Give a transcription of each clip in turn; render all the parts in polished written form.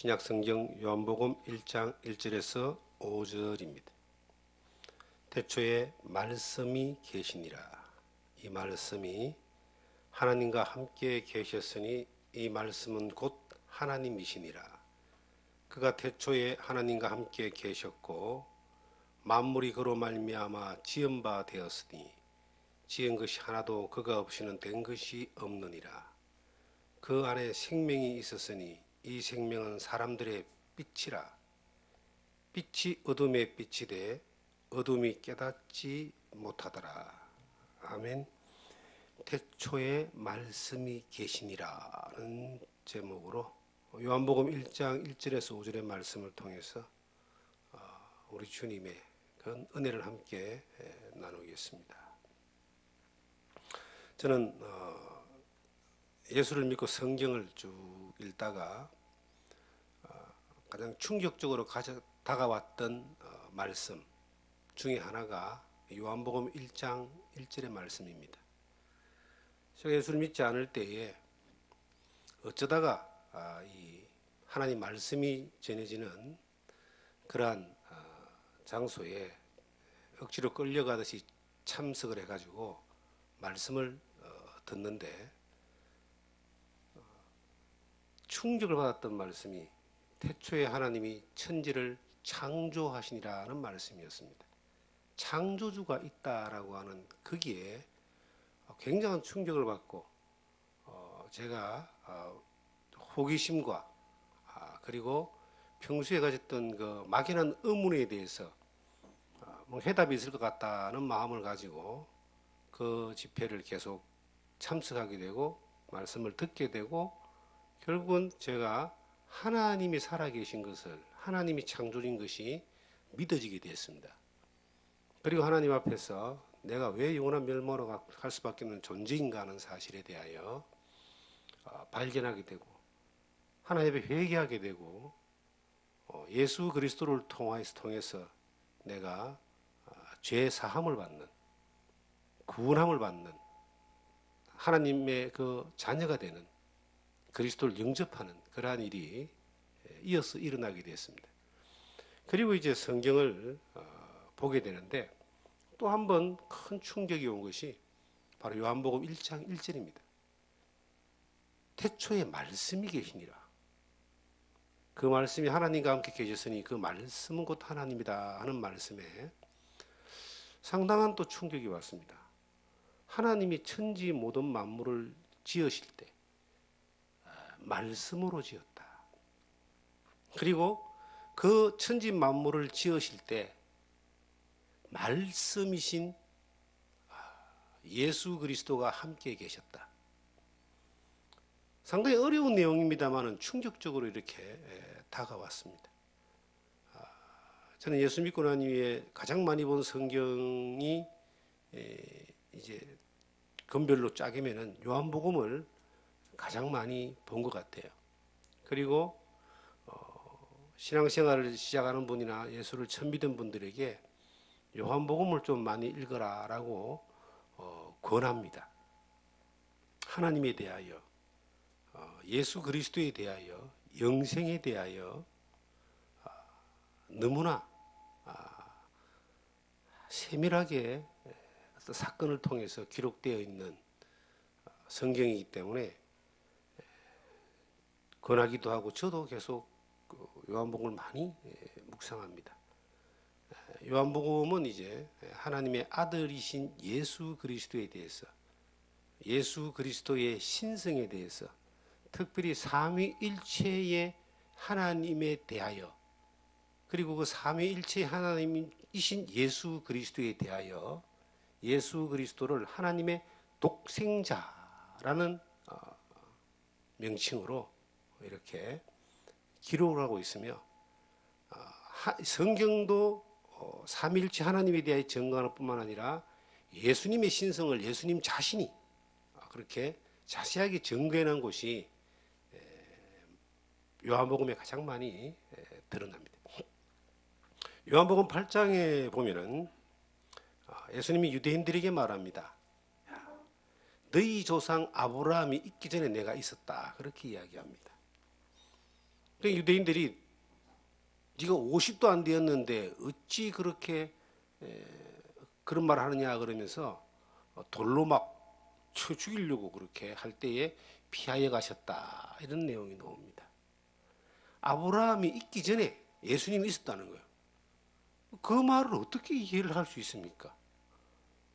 신약성경 요한복음 1장 1절에서 5절입니다. 태초에 말씀이 계시니라. 이 말씀이 하나님과 함께 계셨으니 이 말씀은 곧 하나님이시니라. 그가 태초에 하나님과 함께 계셨고 만물이 그로 말미암아 지은 바 되었으니 지은 것이 하나도 그가 없이는 된 것이 없느니라. 그 안에 생명이 있었으니 이 생명은 사람들의 빛이라. 빛이 어둠의 빛이 돼 어둠이 깨닫지 못하더라. 아멘. 태초에 말씀이 계시니라는 제목으로 요한복음 1장 1절에서 5절의 말씀을 통해서 우리 주님의 그런 은혜를 함께 나누겠습니다. 저는 예수를 믿고 성경을 쭉 읽다가 가장 충격적으로 다가왔던 말씀 중에 하나가 요한복음 1장 1절의 말씀입니다. 제가 예수를 믿지 않을 때에 어쩌다가 이 하나님 말씀이 전해지는 그러한 장소에 억지로 끌려가듯이 참석을 해가지고 말씀을 듣는데 충격을 받았던 말씀이 태초에 하나님이 천지를 창조하시니라는 말씀이었습니다. 창조주가 있다라고 하는 거기에 굉장한 충격을 받고 제가 호기심과 그리고 평소에 가졌던 그 막연한 의문에 대해서 뭐 해답이 있을 것 같다는 마음을 가지고 그 집회를 계속 참석하게 되고 말씀을 듣게 되고 결국은 제가 하나님이 살아계신 것을 하나님이 창조인 것이 믿어지게 되었습니다. 그리고 하나님 앞에서 내가 왜 영원한 멸망으로 갈 수밖에 없는 존재인가 하는 사실에 대하여 발견하게 되고 하나님 앞에 회개하게 되고 예수 그리스도를 통해서 내가 죄 사함을 받는 구원함을 받는 하나님의 그 자녀가 되는 그리스도를 영접하는 그러한 일이 이어서 일어나게 되었습니다. 그리고 이제 성경을 보게 되는데 또 한 번 큰 충격이 온 것이 바로 요한복음 1장 1절입니다. 태초에 말씀이 계시니라. 그 말씀이 하나님과 함께 계셨으니 그 말씀은 곧 하나님이다 하는 말씀에 상당한 또 충격이 왔습니다. 하나님이 천지 모든 만물을 지으실 때 말씀으로 지었다. 그리고 그 천지 만물을 지으실 때 말씀이신 예수 그리스도가 함께 계셨다. 상당히 어려운 내용입니다만 충격적으로 이렇게 다가왔습니다. 저는 예수 믿고 난 이후에 가장 많이 본 성경이 이제 건별로 짜기면은 요한복음을 가장 많이 본 것 같아요. 그리고 신앙생활을 시작하는 분이나 예수를 처음 믿은 분들에게 요한복음을 좀 많이 읽어라라고 권합니다. 하나님에 대하여, 예수 그리스도에 대하여, 영생에 대하여 너무나 세밀하게 어떤 사건을 통해서 기록되어 있는 성경이기 때문에 권하기도 하고 저도 계속 요한복음을 많이 묵상합니다. 요한복음은 이제 하나님의 아들이신 예수 그리스도에 대해서 예수 그리스도의 신성에 대해서 특별히 삼위일체의 하나님에 대하여 그리고 그 삼위일체의 하나님이신 예수 그리스도에 대하여 예수 그리스도를 하나님의 독생자라는 명칭으로 이렇게 기록을 하고 있으며 성경도 삼위일체 하나님에 대하여 증거하는 뿐만 아니라 예수님의 신성을 예수님 자신이 그렇게 자세하게 증거해 놓은 곳이 요한복음에 가장 많이 드러납니다. 요한복음 8장에 보면은 예수님이 유대인들에게 말합니다. 너희 조상 아브라함이 있기 전에 내가 있었다. 그렇게 이야기합니다. 그 유대인들이 네가 50도 안 되었는데 어찌 그렇게 그런 말을 하느냐 그러면서 돌로 막 쳐 죽이려고 그렇게 할 때에 피하여 가셨다 이런 내용이 나옵니다. 아브라함이 있기 전에 예수님이 있었다는 거예요. 그 말을 어떻게 이해를 할 수 있습니까?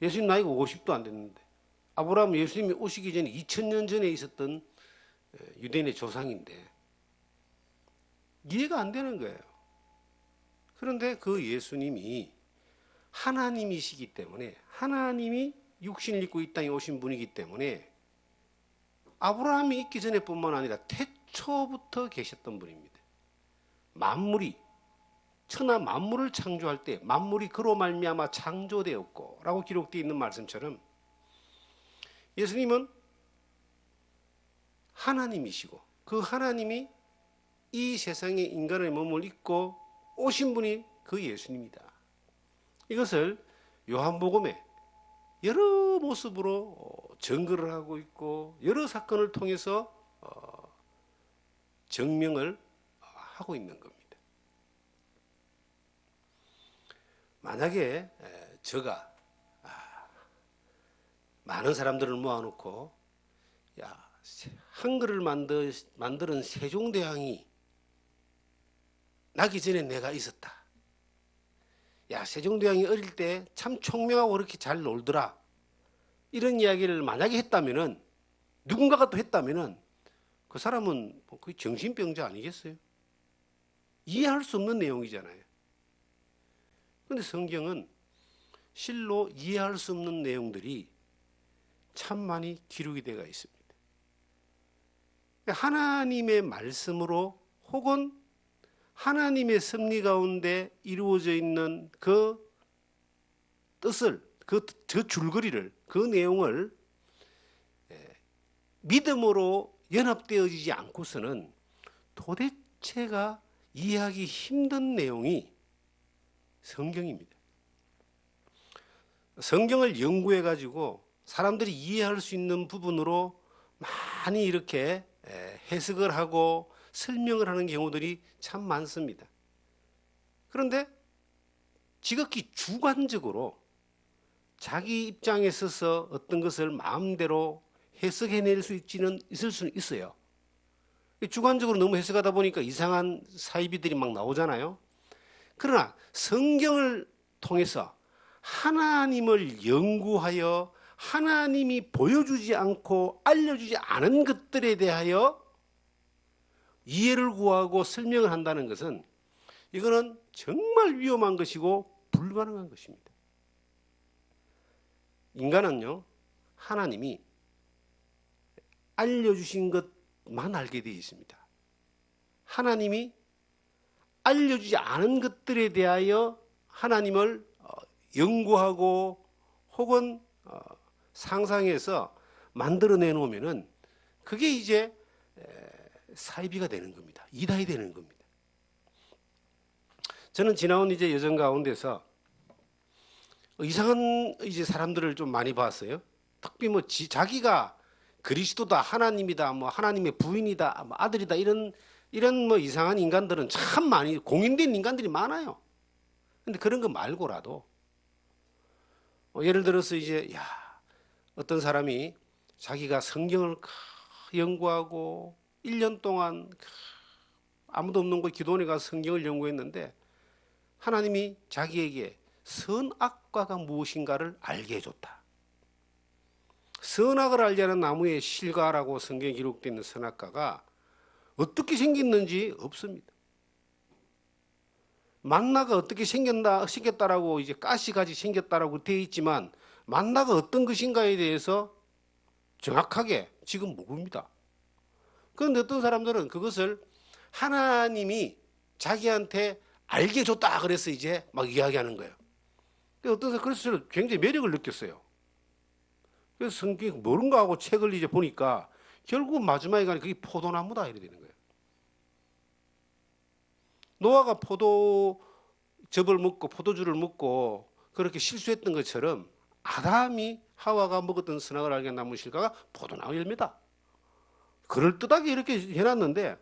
예수님 나이가 50도 안 됐는데 아브라함은 예수님이 오시기 전에 2000년 전에 있었던 유대인의 조상인데 이해가 안 되는 거예요. 그런데 그 예수님이 하나님이시기 때문에 하나님이 육신을 입고 이 땅에 오신 분이기 때문에 아브라함이 있기 전에 뿐만 아니라 태초부터 계셨던 분입니다. 만물이 천하 만물을 창조할 때 만물이 그로 말미암아 창조되었고 라고 기록되어 있는 말씀처럼 예수님은 하나님이시고 그 하나님이 이 세상에 인간의 몸을 입고 오신 분이 그 예수님이다. 이것을 요한복음에 여러 모습으로 증거를 하고 있고 여러 사건을 통해서 증명을 하고 있는 겁니다. 만약에 제가 많은 사람들을 모아놓고 야, 한글을 만드는 세종대왕이 나기 전에 내가 있었다. 야, 세종대왕이 어릴 때 참 총명하고 그렇게 잘 놀더라. 이런 이야기를 만약에 했다면은 누군가가 또 했다면은 그 사람은 거의 정신병자 아니겠어요? 이해할 수 없는 내용이잖아요. 그런데 성경은 실로 이해할 수 없는 내용들이 참 많이 기록이 되어 있습니다. 하나님의 말씀으로 혹은 하나님의 섭리 가운데 이루어져 있는 그 뜻을, 그 줄거리를, 그 내용을 믿음으로 연합되어지지 않고서는 도대체가 이해하기 힘든 내용이 성경입니다. 성경을 연구해 가지고 사람들이 이해할 수 있는 부분으로 많이 이렇게 해석을 하고 설명을 하는 경우들이 참 많습니다. 그런데 지극히 주관적으로 자기 입장에 서서 어떤 것을 마음대로 해석해낼 수 있을 수는 있어요. 주관적으로 너무 해석하다 보니까 이상한 사이비들이 막 나오잖아요. 그러나 성경을 통해서 하나님을 연구하여 하나님이 보여주지 않고 알려주지 않은 것들에 대하여 이해를 구하고 설명을 한다는 것은 이거는 정말 위험한 것이고 불가능한 것입니다. 인간은요, 하나님이 알려주신 것만 알게 되어 있습니다. 하나님이 알려주지 않은 것들에 대하여 하나님을 연구하고 혹은 상상해서 만들어내 놓으면은 그게 이제 사이비가 되는 겁니다. 이단이 되는 겁니다. 저는 지나온 이제 여정 가운데서 이상한 이제 사람들을 좀 많이 봤어요. 특히 뭐 자기가 그리스도다, 하나님이다, 뭐 하나님의 부인이다, 뭐 아들이다 이런 뭐 이상한 인간들은 참 많이 공인된 인간들이 많아요. 근데 그런 거 말고라도 예를 들어서 이제 어떤 사람이 자기가 성경을 연구하고 1년 동안 아무도 없는 곳 기도원에 가서 성경을 연구했는데 하나님이 자기에게 선악과가 무엇인가를 알게 해줬다. 선악을 알지 않은 나무의 실과라고 성경에 기록되어 있는 선악과가 어떻게 생겼는지 없습니다. 만나가 어떻게 생겼다라고 이제 가시같이 생겼다라고 되어 있지만 만나가 어떤 것인가에 대해서 정확하게 지금 모릅니다. 그런데 어떤 사람들은 그것을 하나님이 자기한테 알게 줬다 그래서 이제 막 이야기하는 거예요. 어떤 사람 그래서 굉장히 매력을 느꼈어요. 그래서 성경 모른가 하고 책을 이제 보니까 결국 마지막에 가니까 그게 포도나무다 이래 되는 거예요. 노아가 포도즙을 먹고 포도주를 먹고 그렇게 실수했던 것처럼 아담이 하와가 먹었던 선악을 알게 한 나무 실과가 포도나무 열매다. 그럴듯하게 이렇게 해놨는데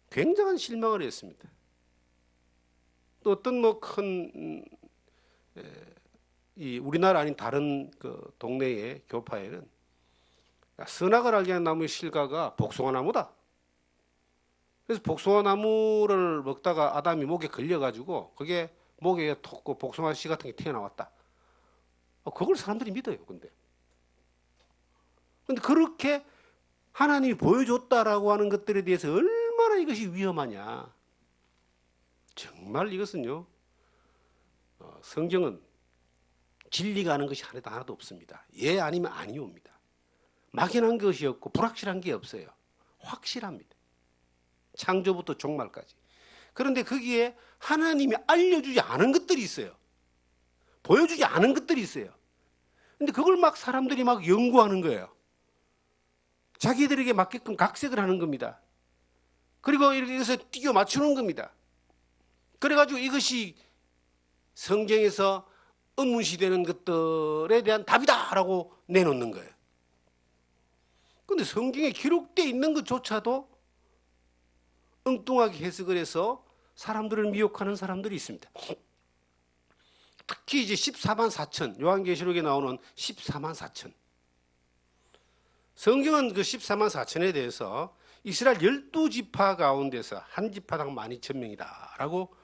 굉장한 실망을 했습니다. 또 어떤 뭐 큰 이 우리나라 아닌 다른 그 동네의 교파에는 선악을 알게 하는 나무의 실과가 복숭아 나무다. 그래서 복숭아 나무를 먹다가 아담이 목에 걸려가지고 그게 목에 톡고 복숭아 씨 같은 게 튀어나왔다. 그걸 사람들이 믿어요. 근데 그렇게 하나님이 보여줬다라고 하는 것들에 대해서 얼마나 이것이 위험하냐. 정말 이것은요, 성경은 진리가 하는 것이 하나도 없습니다. 예 아니면 아니옵니다. 막연한 것이 없고 불확실한 게 없어요. 확실합니다. 창조부터 종말까지. 그런데 거기에 하나님이 알려주지 않은 것들이 있어요. 보여주지 않은 것들이 있어요. 근데 그걸 막 사람들이 막 연구하는 거예요. 자기들에게 맞게끔 각색을 하는 겁니다. 그리고 이렇게 해서 띄워 맞추는 겁니다. 그래가지고 이것이 성경에서 의문시되는 것들에 대한 답이다라고 내놓는 거예요. 그런데 성경에 기록되어 있는 것조차도 엉뚱하게 해석을 해서 사람들을 미혹하는 사람들이 있습니다. 특히 이제 14만 4천, 요한계시록에 나오는 14만 4천. 성경은 그 14만 4천에 대해서 이스라엘 12지파 가운데서 한 지파당 12,000명이다 라고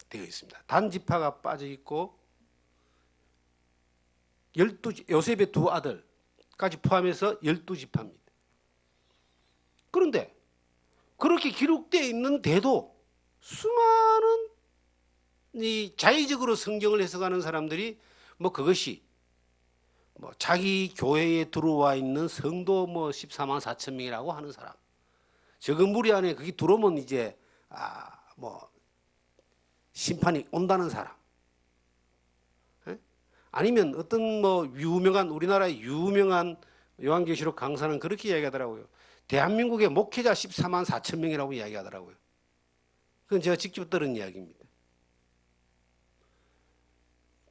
되어 있습니다. 단 지파가 빠져 있고 요셉의 두 아들까지 포함해서 12지파입니다. 그런데 그렇게 기록되어 있는데도 수많은 이 자의적으로 성경을 해석하는 사람들이 뭐 그것이 뭐 자기 교회에 들어와 있는 성도 뭐 14만 4천 명이라고 하는 사람, 적은 무리 안에 그게 들어오면 이제 뭐 심판이 온다는 사람, 아니면 어떤 뭐 유명한 우리나라의 유명한 요한계시록 강사는 그렇게 이야기하더라고요. 대한민국의 목회자 14만 4천 명이라고 이야기하더라고요. 그건 제가 직접 들은 이야기입니다.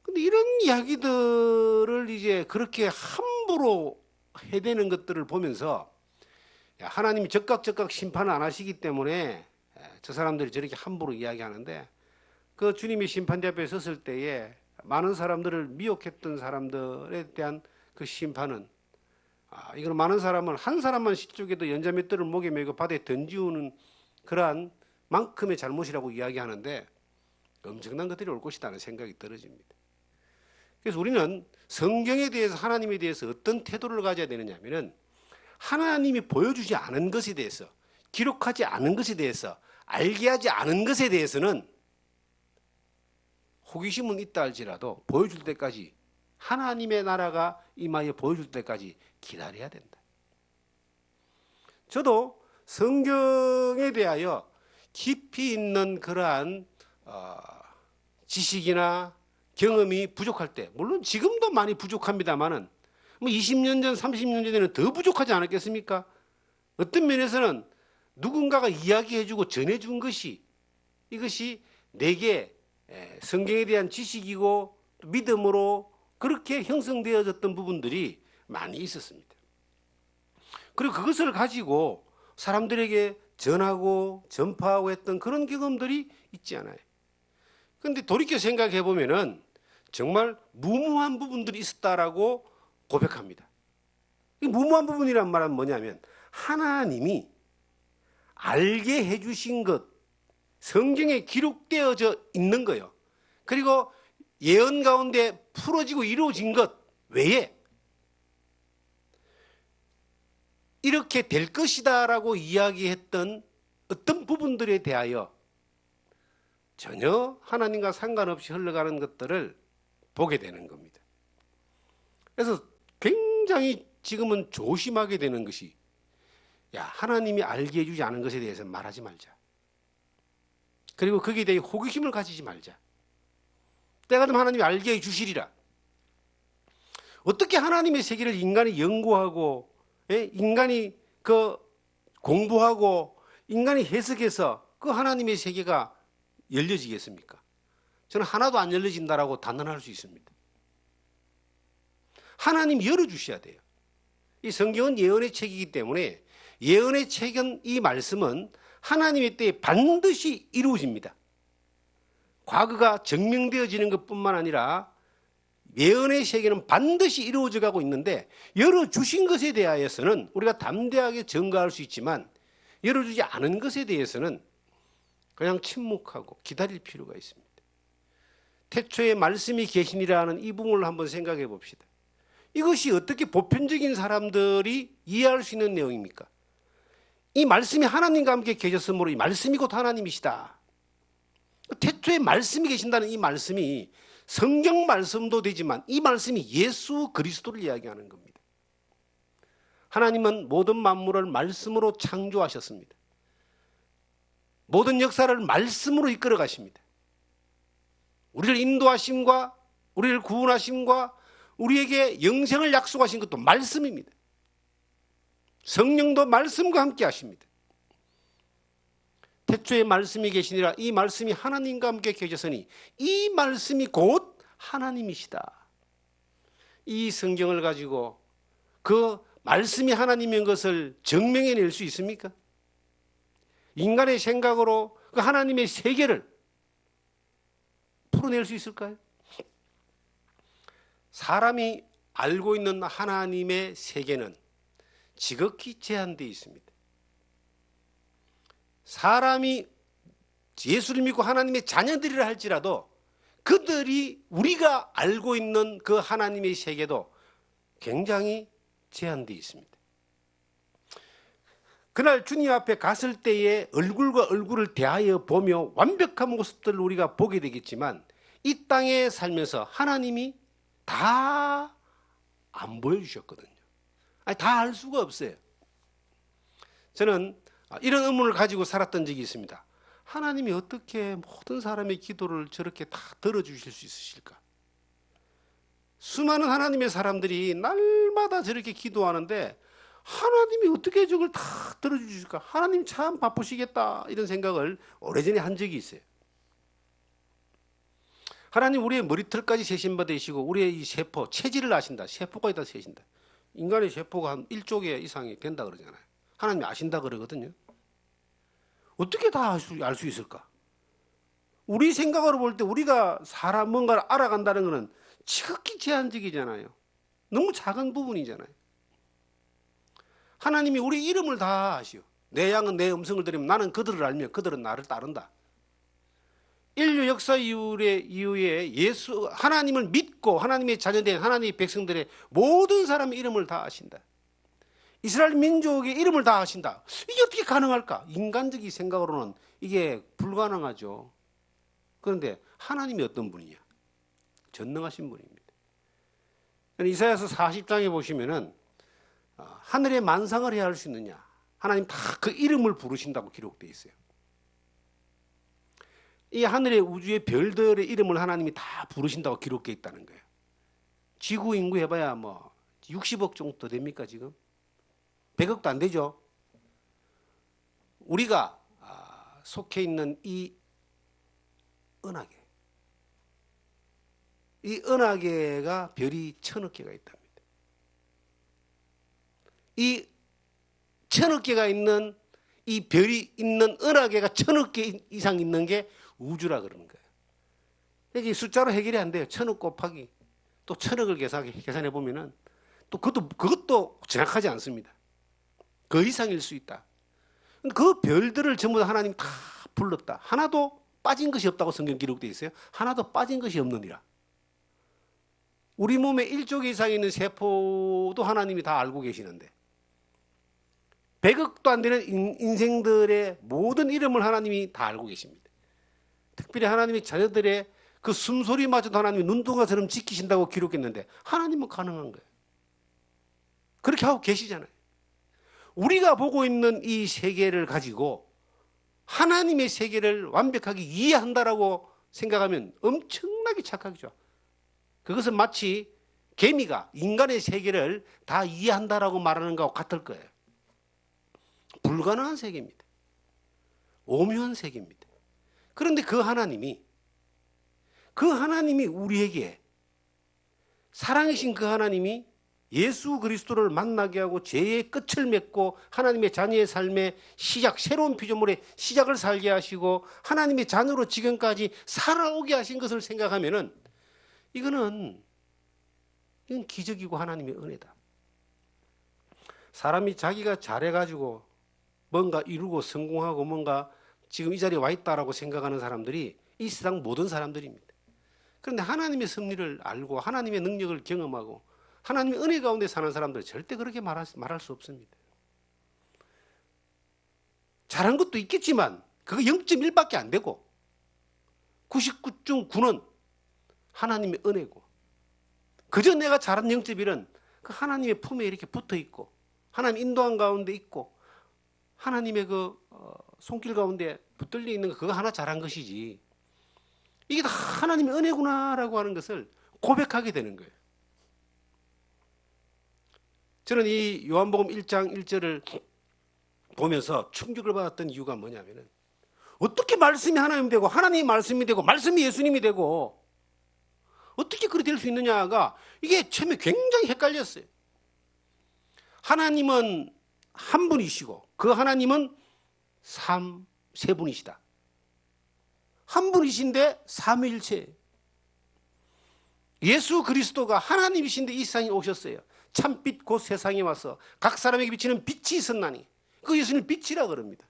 근데 이런 이야기들을 이제 그렇게 함부로 해대는 것들을 보면서 하나님이 즉각 심판을 안 하시기 때문에 저 사람들이 저렇게 함부로 이야기하는데, 그 주님이 심판대 앞에 섰을 때에 많은 사람들을 미혹했던 사람들에 대한 그 심판은 이건 많은 사람을 한 사람만 시쪽에도 연자맷돌을 목에 메고 바다에 던지우는 그러한 만큼의 잘못이라고 이야기하는데 엄청난 것들이 올 것이라는 생각이 떨어집니다. 그래서 우리는 성경에 대해서, 하나님에 대해서 어떤 태도를 가져야 되느냐 하면은 하나님이 보여주지 않은 것에 대해서, 기록하지 않은 것에 대해서, 알게 하지 않은 것에 대해서는 호기심은 있다 할지라도 보여줄 때까지, 하나님의 나라가 임하여 보여줄 때까지 기다려야 된다. 저도 성경에 대하여 깊이 있는 그러한 지식이나 경험이 부족할 때, 물론 지금도 많이 부족합니다만은 뭐 20년 전, 30년 전에는 더 부족하지 않았겠습니까? 어떤 면에서는 누군가가 이야기해주고 전해준 것이, 이것이 내게 성경에 대한 지식이고 믿음으로 그렇게 형성되어졌던 부분들이 많이 있었습니다. 그리고 그것을 가지고 사람들에게 전하고 전파하고 했던 그런 경험들이 있지 않아요. 그런데 돌이켜 생각해 보면은 정말 무모한 부분들이 있었다라고 고백합니다. 이 무모한 부분이란 말은 뭐냐면 하나님이 알게 해주신 것, 성경에 기록되어져 있는 거예요. 그리고 예언 가운데 풀어지고 이루어진 것 외에 이렇게 될 것이다라고 이야기했던 어떤 부분들에 대하여 전혀 하나님과 상관없이 흘러가는 것들을 보게 되는 겁니다. 그래서 굉장히 지금은 조심하게 되는 것이, 하나님이 알게 해주지 않은 것에 대해서 말하지 말자. 그리고 거기에 대해 호기심을 가지지 말자. 때가 되면 하나님이 알게 해주시리라. 어떻게 하나님의 세계를 인간이 연구하고 인간이 그 공부하고 인간이 해석해서 그 하나님의 세계가 열려지겠습니까? 저는 하나도 안 열려진다라고 단언할 수 있습니다. 하나님이 열어주셔야 돼요. 이 성경은 예언의 책이기 때문에 예언의 책은, 이 말씀은 하나님의 때에 반드시 이루어집니다. 과거가 증명되어지는 것뿐만 아니라 예언의 세계는 반드시 이루어져 가고 있는데, 열어주신 것에 대하여서는 우리가 담대하게 전가할 수 있지만 열어주지 않은 것에 대해서는 그냥 침묵하고 기다릴 필요가 있습니다. 태초에 말씀이 계시니라는 이 부분을 한번 생각해 봅시다. 이것이 어떻게 보편적인 사람들이 이해할 수 있는 내용입니까? 이 말씀이 하나님과 함께 계셨으므로 이 말씀이 곧 하나님이시다. 태초에 말씀이 계신다는 이 말씀이 성경 말씀도 되지만 이 말씀이 예수 그리스도를 이야기하는 겁니다. 하나님은 모든 만물을 말씀으로 창조하셨습니다. 모든 역사를 말씀으로 이끌어 가십니다. 우리를 인도하심과 우리를 구원하심과 우리에게 영생을 약속하신 것도 말씀입니다. 성령도 말씀과 함께 하십니다. 태초에 말씀이 계시니라, 이 말씀이 하나님과 함께 계셨으니 이 말씀이 곧 하나님이시다. 이 성경을 가지고 그 말씀이 하나님인 것을 증명해낼 수 있습니까? 인간의 생각으로 그 하나님의 세계를 풀어낼 수 있을까요? 사람이 알고 있는 하나님의 세계는 지극히 제한되어 있습니다. 사람이 예수를 믿고 하나님의 자녀들이라 할지라도 그들이 우리가 알고 있는 그 하나님의 세계도 굉장히 제한되어 있습니다. 그날 주님 앞에 갔을 때에 얼굴과 얼굴을 대하여 보며 완벽한 모습들을 우리가 보게 되겠지만, 이 땅에 살면서 하나님이 다 안 보여주셨거든요. 다 알 수가 없어요. 저는 이런 의문을 가지고 살았던 적이 있습니다. 하나님이 어떻게 모든 사람의 기도를 저렇게 다 들어주실 수 있으실까? 수많은 하나님의 사람들이 날마다 저렇게 기도하는데 하나님이 어떻게 저걸 다 들어주실까? 하나님 참 바쁘시겠다, 이런 생각을 오래전에 한 적이 있어요. 하나님 우리의 머리털까지 세신 바 되시고 우리의 이 세포, 체질을 아신다. 세포까지 다 세신다. 인간의 세포가 한 1조 개 이상이 된다 그러잖아요. 하나님이 아신다 그러거든요. 어떻게 다 알 수 있을까? 우리 생각으로 볼 때 우리가 사람 뭔가를 알아간다는 것은 지극히 제한적이잖아요. 너무 작은 부분이잖아요. 하나님이 우리 이름을 다 아시오. 내 양은 내 음성을 들으면 나는 그들을 알며 그들은 나를 따른다. 인류 역사 이후에 하나님을 믿고 하나님의 자녀된 하나님의 백성들의 모든 사람의 이름을 다 아신다. 이스라엘 민족의 이름을 다 아신다. 이게 어떻게 가능할까? 인간적인 생각으로는 이게 불가능하죠. 그런데 하나님이 어떤 분이냐? 전능하신 분입니다. 이사야서 40장에 보시면은 하늘의 만상을 해야 할 수 있느냐? 하나님 다 그 이름을 부르신다고 기록되어 있어요. 이 하늘의 우주의 별들의 이름을 하나님이 다 부르신다고 기록되어 있다는 거예요. 지구 인구 해봐야 뭐 60억 정도 됩니까 지금? 100억도 안 되죠. 우리가 속해 있는 이 은하계, 이 은하계가 별이 1000억 개가 있답니다. 이 1000억 개가 있는 이 별이 있는 은하계가 1000억 개 이상 있는 게 우주라 그러는 거예요. 이게 숫자로 해결이 안 돼요. 1000억 곱하기 또 1000억을 계산해 보면은 또 그것도 정확하지 않습니다. 그 이상일 수 있다. 그 별들을 전부 다 하나님 다 불렀다. 하나도 빠진 것이 없다고 성경 기록되어 있어요. 하나도 빠진 것이 없느니라. 우리 몸에 1조 개 이상 있는 세포도 하나님이 다 알고 계시는데 100억도 안 되는 인생들의 모든 이름을 하나님이 다 알고 계십니다. 특별히 하나님의 자녀들의 그 숨소리마저도 하나님이 눈동자처럼 지키신다고 기록했는데 하나님은 가능한 거예요. 그렇게 하고 계시잖아요. 우리가 보고 있는 이 세계를 가지고 하나님의 세계를 완벽하게 이해한다라고 생각하면 엄청나게 착각이죠. 그것은 마치 개미가 인간의 세계를 다 이해한다라고 말하는 것과 같을 거예요. 불가능한 세계입니다. 오묘한 세계입니다. 그런데 그 하나님이 우리에게 사랑이신 그 하나님이 예수 그리스도를 만나게 하고 죄의 끝을 맺고 하나님의 자녀의 삶의 시작, 새로운 피조물의 시작을 살게 하시고 하나님의 자녀로 지금까지 살아오게 하신 것을 생각하면은 이건 기적이고 하나님의 은혜다. 사람이 자기가 잘해가지고 뭔가 이루고 성공하고 뭔가 지금 이 자리에 와 있다라고 생각하는 사람들이 이 세상 모든 사람들입니다. 그런데 하나님의 섭리를 알고 하나님의 능력을 경험하고 하나님의 은혜 가운데 사는 사람들은 절대 그렇게 말할 수 없습니다. 잘한 것도 있겠지만 그거 0.1밖에 안 되고 99.9는 하나님의 은혜고 그저 내가 잘한 0.1은 그 하나님의 품에 이렇게 붙어 있고 하나님 인도한 가운데 있고 하나님의 그 손길 가운데 붙들려 있는 거 그거 하나 잘한 것이지 이게 다 하나님의 은혜구나라고 하는 것을 고백하게 되는 거예요. 저는 이 요한복음 1장 1절을 보면서 충격을 받았던 이유가 뭐냐면은 어떻게 말씀이 하나님이 되고 하나님이 말씀이 되고 말씀이 예수님이 되고 어떻게 그렇게 될 수 있느냐가 이게 처음에 굉장히 헷갈렸어요. 하나님은 한 분이시고 그 하나님은 세 분이시다. 한 분이신데 삼위일체. 예수 그리스도가 하나님이신데 이 세상에 오셨어요. 참빛 곧 세상에 와서 각 사람에게 비치는 빛이 있었나니 그 예수님 빛이라 그럽니다.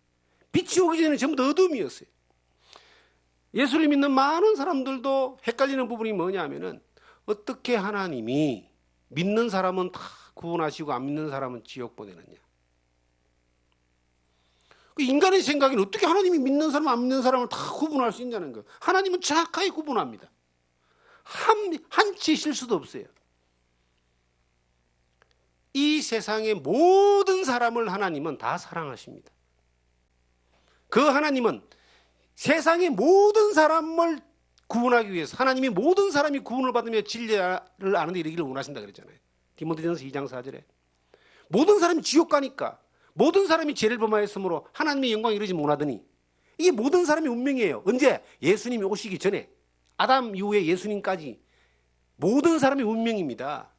빛이 오기 전에는 전부 다 어둠이었어요. 예수를 믿는 많은 사람들도 헷갈리는 부분이 뭐냐면은 어떻게 하나님이 믿는 사람은 다 구원하시고 안 믿는 사람은 지옥 보내느냐. 인간의 생각에는 어떻게 하나님이 믿는 사람 안 믿는 사람을 다 구분할 수 있냐는 거예요. 하나님은 정확하게 구분합니다. 한치 실수도 없어요. 이 세상의 모든 사람을 하나님은 다 사랑하십니다. 그 하나님은 세상의 모든 사람을 구원하기 위해서 하나님이 모든 사람이 구원을 받으며 진리를 아는 데 이르기를 원하신다 그랬잖아요. 디모데전서 2장 4절에 모든 사람이 지옥 가니까 모든 사람이 죄를 범하였으므로 하나님의 영광을 이루지 못하더니 이게 모든 사람의 운명이에요. 언제? 예수님이 오시기 전에 아담 이후에 예수님까지 모든 사람의 운명입니다.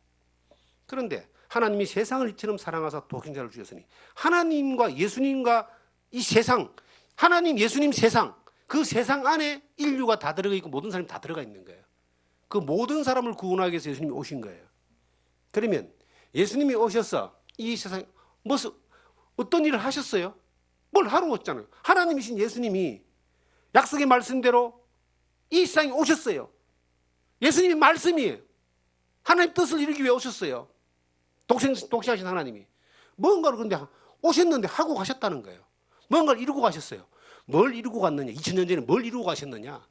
그런데 하나님이 세상을 이처럼 사랑하사 독생자를 주셨으니 하나님과 예수님과 이 세상 하나님 예수님 세상 그 세상 안에 인류가 다 들어가 있고 모든 사람이 다 들어가 있는 거예요. 그 모든 사람을 구원하기 위해서 예수님이 오신 거예요. 그러면 예수님이 오셔서 이 세상에 어떤 일을 하셨어요? 뭘 하러 왔잖아요. 하나님이신 예수님이 약속의 말씀대로 이 세상에 오셨어요. 예수님이 말씀이에요. 하나님 뜻을 이루기 위해 오셨어요. 독생하신 하나님이. 뭔가를 근데 오셨는데 하고 가셨다는 거예요. 뭔가를 이루고 가셨어요. 뭘 이루고 갔느냐? 2000년 전에 뭘 이루고 가셨느냐?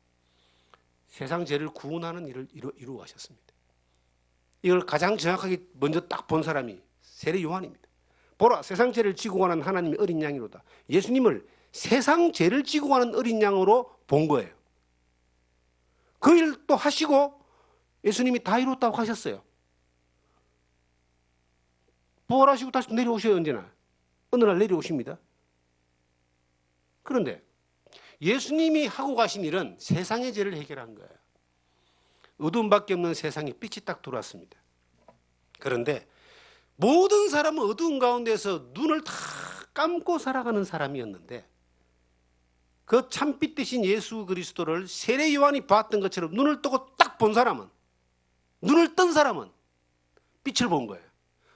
세상 죄를 구원하는 일을 이루고 가셨습니다. 이걸 가장 정확하게 먼저 딱 본 사람이 세례 요한입니다. 보라, 세상 죄를 지고 가는 하나님의 어린 양이로다. 예수님을 세상 죄를 지고 가는 어린 양으로 본 거예요. 그 일도 하시고 예수님이 다 이뤘다고 하셨어요. 부활하시고 다시 내려오셔요. 언제나 어느 날 내려오십니다. 그런데 예수님이 하고 가신 일은 세상의 죄를 해결한 거예요. 어두움밖에 없는 세상에 빛이 딱 들어왔습니다. 그런데 모든 사람은 어두운 가운데서 눈을 다 감고 살아가는 사람이었는데 그 참빛 대신 예수 그리스도를 세례 요한이 봤던 것처럼 눈을 뜨고 딱 본 사람은 눈을 뜬 사람은 빛을 본 거예요.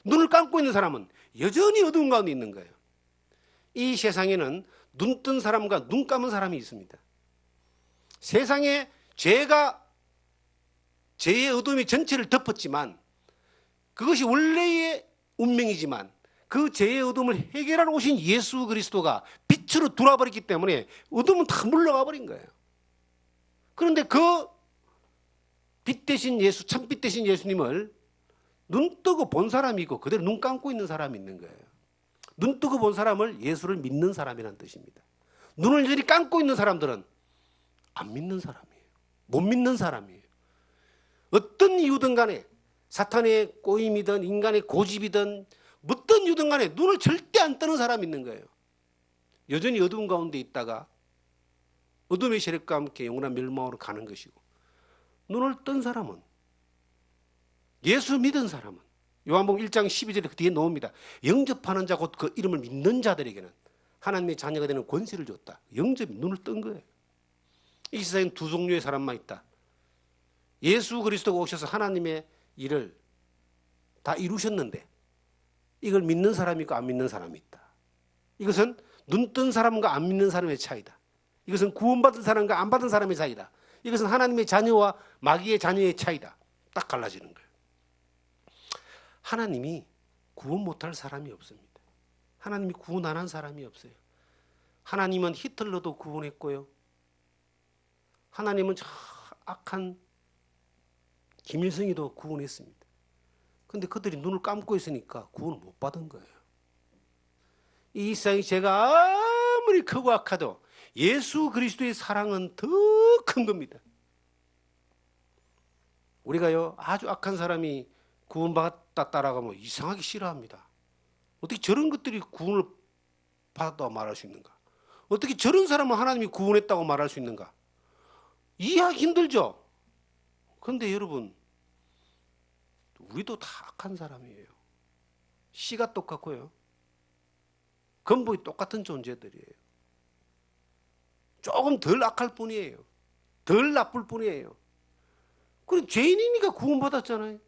눈을 감고 있는 사람은 여전히 어두운 가운데 있는 거예요. 이 세상에는 눈 뜬 사람과 눈 감은 사람이 있습니다. 세상에 죄의 어둠이 전체를 덮었지만 그것이 원래의 운명이지만 그 죄의 어둠을 해결하러 오신 예수 그리스도가 빛으로 들어와버렸기 때문에 어둠은 다 물러가 버린 거예요. 그런데 그 빛 대신 예수, 참빛 대신 예수님을 눈 뜨고 본 사람이 있고 그대로 눈 감고 있는 사람이 있는 거예요. 눈 뜨고 본 사람을 예수를 믿는 사람이라는 뜻입니다. 눈을 여전히 감고 있는 사람들은 안 믿는 사람이에요. 못 믿는 사람이에요. 어떤 이유든 간에 사탄의 꼬임이든 인간의 고집이든 어떤 이유든 간에 눈을 절대 안 뜨는 사람이 있는 거예요. 여전히 어두운 가운데 있다가 어둠의 세력과 함께 영원한 멸망으로 가는 것이고 눈을 뜬 사람은 예수 믿은 사람은 요한복음 1장 12절에 그 뒤에 나옵니다. 영접하는 자 곧 그 이름을 믿는 자들에게는 하나님의 자녀가 되는 권세를 줬다. 영접이 눈을 뜬 거예요. 이 세상엔 두 종류의 사람만 있다. 예수 그리스도가 오셔서 하나님의 일을 다 이루셨는데 이걸 믿는 사람이 있고 안 믿는 사람이 있다. 이것은 눈 뜬 사람과 안 믿는 사람의 차이다. 이것은 구원받은 사람과 안 받은 사람의 차이다. 이것은 하나님의 자녀와 마귀의 자녀의 차이다. 딱 갈라지는 거예요. 하나님이 구원 못할 사람이 없습니다. 하나님이 구원 안 한 사람이 없어요. 하나님은 히틀러도 구원했고요. 하나님은 저 악한 김일성이도 구원했습니다. 그런데 그들이 눈을 감고 있으니까 구원을 못 받은 거예요. 이 세상이 제가 아무리 크고 악하도 예수 그리스도의 사랑은 더 큰 겁니다. 우리가요, 아주 악한 사람이 구원받았다 따라가면 이상하게 싫어합니다. 어떻게 저런 것들이 구원을 받았다고 말할 수 있는가? 어떻게 저런 사람을 하나님이 구원했다고 말할 수 있는가? 이해하기 힘들죠? 그런데 여러분, 우리도 다 악한 사람이에요. 씨가 똑같고요. 근본이 똑같은 존재들이에요. 조금 덜 악할 뿐이에요. 덜 나쁠 뿐이에요. 그럼 죄인이니까 구원받았잖아요.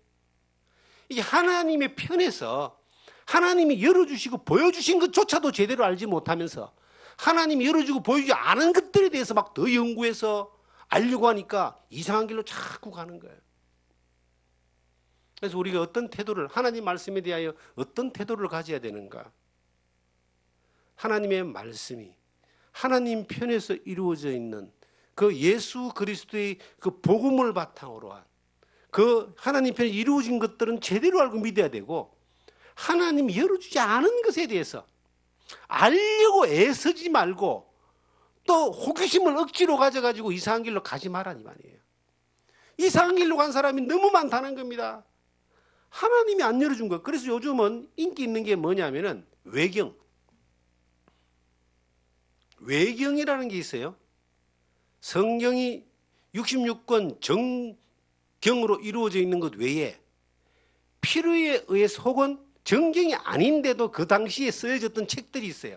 이게 하나님의 편에서 하나님이 열어주시고 보여주신 것조차도 제대로 알지 못하면서 하나님이 열어주고 보여주지 않은 것들에 대해서 막 더 연구해서 알려고 하니까 이상한 길로 자꾸 가는 거예요. 그래서 우리가 어떤 태도를, 하나님 말씀에 대하여 어떤 태도를 가져야 되는가? 하나님의 말씀이 하나님 편에서 이루어져 있는 그 예수 그리스도의 그 복음을 바탕으로 한 그 하나님 편에 이루어진 것들은 제대로 알고 믿어야 되고, 하나님이 열어주지 않은 것에 대해서 알려고 애쓰지 말고 또 호기심을 억지로 가져가지고 이상한 길로 가지 말라니 말이에요. 이상한 길로 간 사람이 너무 많다는 겁니다. 하나님이 안 열어준 거. 그래서 요즘은 인기 있는 게 뭐냐면은 외경이라는 게 있어요. 성경이 66권 정경으로 이루어져 있는 것 외에 필요에 의해서 혹은 정경이 아닌데도 그 당시에 쓰여졌던 책들이 있어요.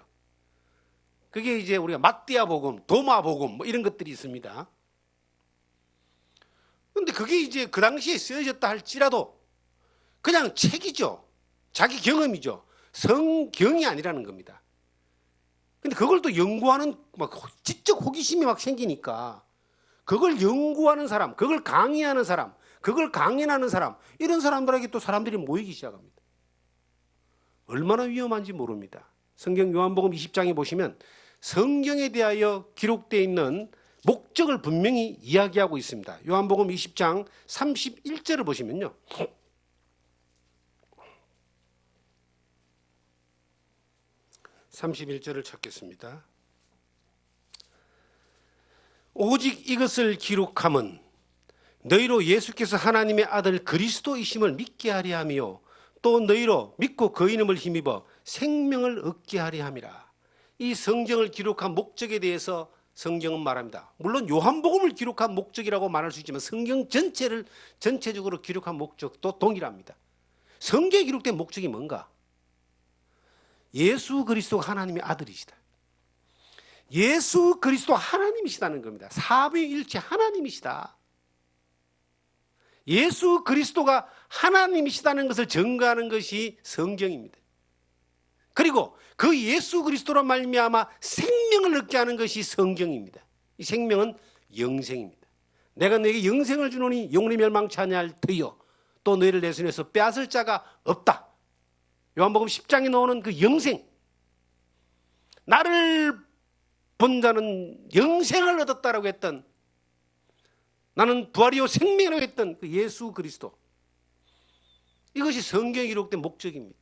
그게 이제 우리가 마띠아 복음, 도마 복음 뭐 이런 것들이 있습니다. 그런데 그게 이제 그 당시에 쓰여졌다 할지라도 그냥 책이죠. 자기 경험이죠. 성경이 아니라는 겁니다. 근데 그걸 또 연구하는 막 지적 호기심이 막 생기니까 그걸 연구하는 사람, 그걸 강의하는 사람, 그걸 강연하는 사람, 이런 사람들에게 또 사람들이 모이기 시작합니다. 얼마나 위험한지 모릅니다. 성경 요한복음 20장에 보시면 성경에 대하여 기록되어 있는 목적을 분명히 이야기하고 있습니다. 요한복음 20장 31절을 보시면요. (31절을) 찾겠습니다. 오직 이것을 기록함은 너희로 예수께서 하나님의 아들 그리스도이심을 믿게 하려 함이요 또 너희로 믿고 그 이름을 힘입어 생명을 얻게 하려 함이라. 이 성경을 기록한 목적에 대해서 성경은 말합니다. 물론 요한복음을 기록한 목적이라고 말할 수 있지만 성경 전체를 전체적으로 기록한 목적도 동일합니다. 성경에 기록된 목적이 뭔가? 예수 그리스도가 하나님의 아들이시다. 예수 그리스도 하나님이시다는 겁니다. 삼위일체 하나님이시다. 예수 그리스도가 하나님이시다는 것을 증거하는 것이 성경입니다. 그리고 그 예수 그리스도로 말미암아 생명을 얻게 하는 것이 성경입니다. 이 생명은 영생입니다. 내가 너에게 영생을 주노니 영원히 멸망치 아니할 터이요 또 너희를 내 손에서 빼앗을 자가 없다. 요한복음 10장에 나오는 그 영생, 나를 본 자는 영생을 얻었다라고 했던, 나는 부활이요 생명이라고 했던 그 예수 그리스도, 이것이 성경에 기록된 목적입니다.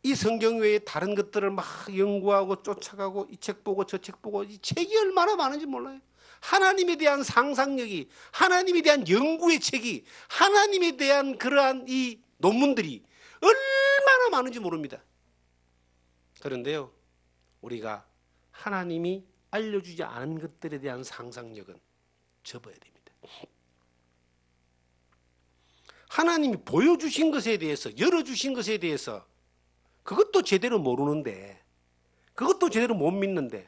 이 성경 외에 다른 것들을 막 연구하고 쫓아가고 이 책 보고 저 책 보고, 이 책이 얼마나 많은지 몰라요. 하나님에 대한 상상력이, 하나님에 대한 연구의 책이, 하나님에 대한 그러한 이 논문들이 얼마나 많은지 모릅니다. 그런데요, 우리가 하나님이 알려주지 않은 것들에 대한 상상력은 접어야 됩니다. 하나님이 보여주신 것에 대해서, 열어주신 것에 대해서 그것도 제대로 모르는데, 그것도 제대로 못 믿는데,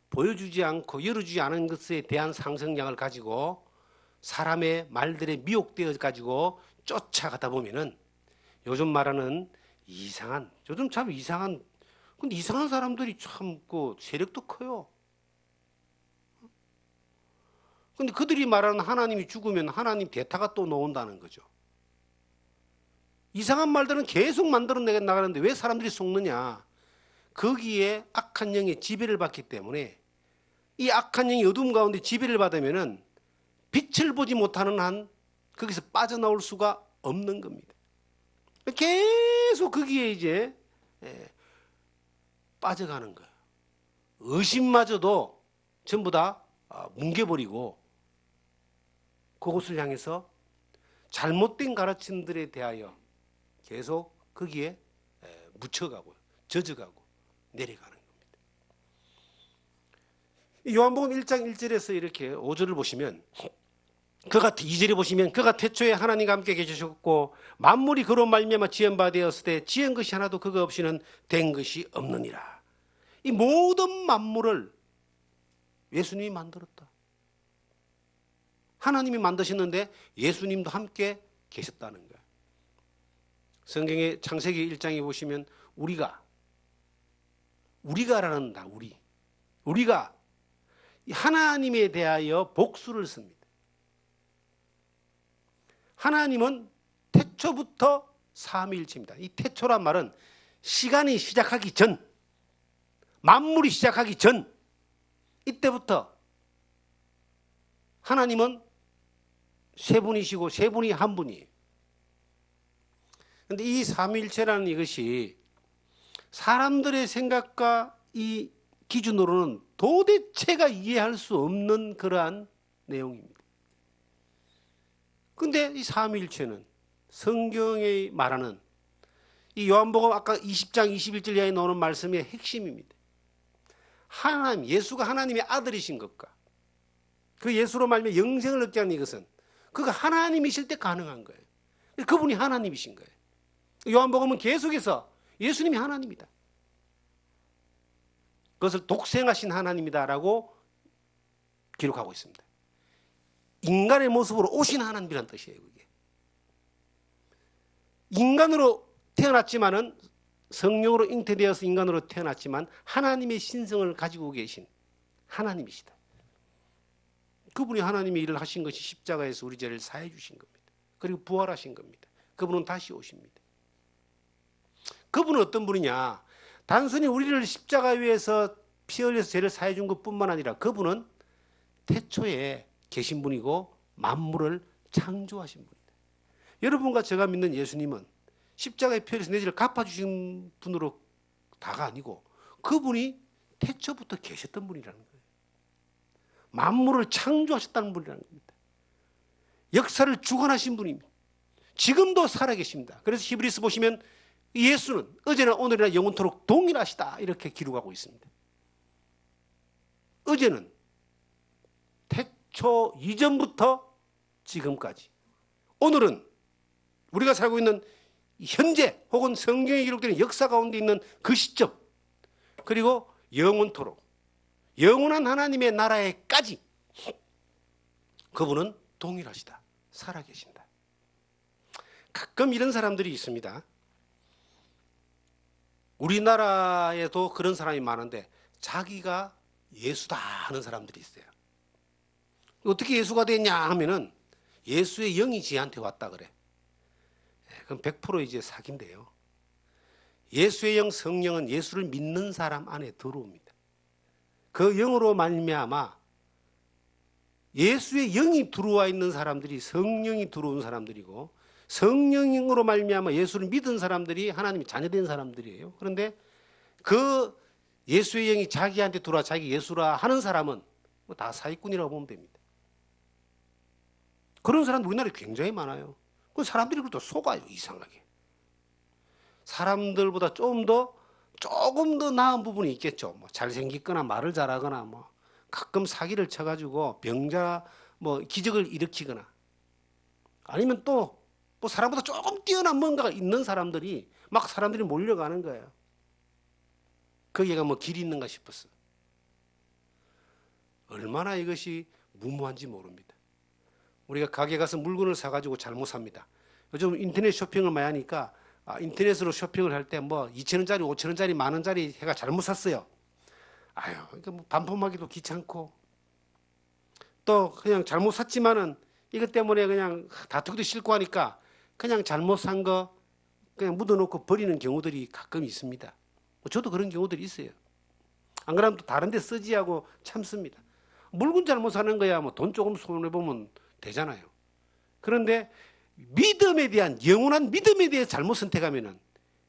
보여주지 않고 열어주지 않은 것에 대한 상상력을 가지고 사람의 말들에 미혹되어 가지고 쫓아가다 보면은 요즘 말하는 이상한, 요즘 참 이상한, 근데 이상한 사람들이 참 그 세력도 커요. 근데 그들이 말하는 하나님이 죽으면 하나님 대타가 또 나온다는 거죠. 이상한 말들은 계속 만들어 나가는데 왜 사람들이 속느냐? 거기에 악한 영의 지배를 받기 때문에, 이 악한 영이 어둠 가운데 지배를 받으면은 빛을 보지 못하는 한 거기서 빠져나올 수가 없는 겁니다. 계속 거기에 이제 빠져가는 거예요. 의심마저도 전부 다 뭉개버리고 그곳을 향해서 잘못된 가르침들에 대하여 계속 거기에 묻혀가고 젖어가고 내려가는 겁니다. 요한복음 1장 1절에서 이렇게 5절을 보시면, 그가 2절에 보시면 그가 태초에 하나님과 함께 계셨고 만물이 그로 말미암아 지은 바 되었을 때 지은 것이 하나도 그가 없이는 된 것이 없느니라. 이 모든 만물을 예수님이 만들었다. 하나님이 만드셨는데 예수님도 함께 계셨다는 거예요. 성경의 창세기 1장에 보시면 우리가라는 다 우리가 하나님에 대하여 복수를 씁니다. 하나님은 태초부터 삼위일체입니다. 이 태초란 말은 시간이 시작하기 전, 만물이 시작하기 전, 이때부터 하나님은 세 분이시고 세 분이 한 분이에요. 그런데 이 삼위일체라는 이것이 사람들의 생각과 이 기준으로는 도대체가 이해할 수 없는 그러한 내용입니다. 근데 이 삼위일체는 성경에 말하는 이 요한복음 아까 20장 21절 이하에 나오는 말씀의 핵심입니다. 하나님, 예수가 하나님의 아들이신 것과 그 예수로 말미암아 영생을 얻게 하는 이것은 그가 하나님이실 때 가능한 거예요. 그분이 하나님이신 거예요. 요한복음은 계속해서 예수님이 하나님이다, 그것을 독생하신 하나님이다라고 기록하고 있습니다. 인간의 모습으로 오신 하나님이라는 뜻이에요. 그게 인간으로 태어났지만은, 성령으로 잉태되어서 인간으로 태어났지만 하나님의 신성을 가지고 계신 하나님이시다. 그분이 하나님의 일을 하신 것이 십자가에서 우리 죄를 사해 주신 겁니다. 그리고 부활하신 겁니다. 그분은 다시 오십니다. 그분은 어떤 분이냐? 단순히 우리를 십자가 위에서 피 흘려서 죄를 사해 준 것뿐만 아니라 그분은 태초에 계신 분이고 만물을 창조하신 분입니다. 여러분과 제가 믿는 예수님은 십자가에 피 흘려서 내 죄를 갚아주신 분으로 다가 아니고 그분이 태초부터 계셨던 분이라는 거예요. 만물을 창조하셨다는 분이라는 겁니다. 역사를 주관하신 분입니다. 지금도 살아계십니다. 그래서 히브리서 보시면 예수는 어제나 오늘이나 영원토록 동일하시다 이렇게 기록하고 있습니다. 어제는 태초 이전부터 지금까지, 오늘은 우리가 살고 있는 현재 혹은 성경에 기록되는 역사 가운데 있는 그 시점, 그리고 영원토록 영원한 하나님의 나라에까지 그분은 동일하시다, 살아계신다. 가끔 이런 사람들이 있습니다. 우리나라에도 그런 사람이 많은데 자기가 예수다 하는 사람들이 있어요. 어떻게 예수가 됐냐 하면은 예수의 영이 지한테 왔다 그래. 그럼 100% 이제 사기인데요. 예수의 영, 성령은 예수를 믿는 사람 안에 들어옵니다. 그 영으로 말미암아 예수의 영이 들어와 있는 사람들이 성령이 들어온 사람들이고, 성령으로 말미암아 예수를 믿은 사람들이 하나님의 자녀된 사람들이에요. 그런데 그 예수의 영이 자기한테 들어와 자기 예수라 하는 사람은 뭐 다 사기꾼이라고 보면 됩니다. 그런 사람들 우리나라에 굉장히 많아요. 그 사람들이 그것도 속아요, 이상하게. 사람들보다 조금 더 나은 부분이 있겠죠. 뭐 잘생기거나 말을 잘하거나 뭐 가끔 사기를 쳐가지고 병자 뭐 기적을 일으키거나, 아니면 또 뭐 사람보다 조금 뛰어난 뭔가가 있는 사람들이 막 사람들이 몰려가는 거예요. 거기가 뭐 길이 있는가 싶었어. 얼마나 이것이 무모한지 모릅니다. 우리가 가게 가서 물건을 사가지고 잘못 삽니다. 요즘 인터넷 쇼핑을 많이 하니까 인터넷으로 쇼핑을 할 때 뭐 2,000원짜리, 5,000원짜리, 만원짜리 해가 잘못 샀어요. 아유, 그러니까 뭐 반품하기도 귀찮고 또 그냥 잘못 샀지만은 이것 때문에 그냥 다투기도 싫고 하니까 그냥 잘못 산 거 그냥 묻어놓고 버리는 경우들이 가끔 있습니다. 저도 그런 경우들이 있어요. 안 그러면 또 다른 데 쓰지 하고 참습니다. 물건 잘못 사는 거야 뭐 돈 조금 손해보면 되잖아요. 그런데 믿음에 대한 영원한 믿음에 대해 잘못 선택하면은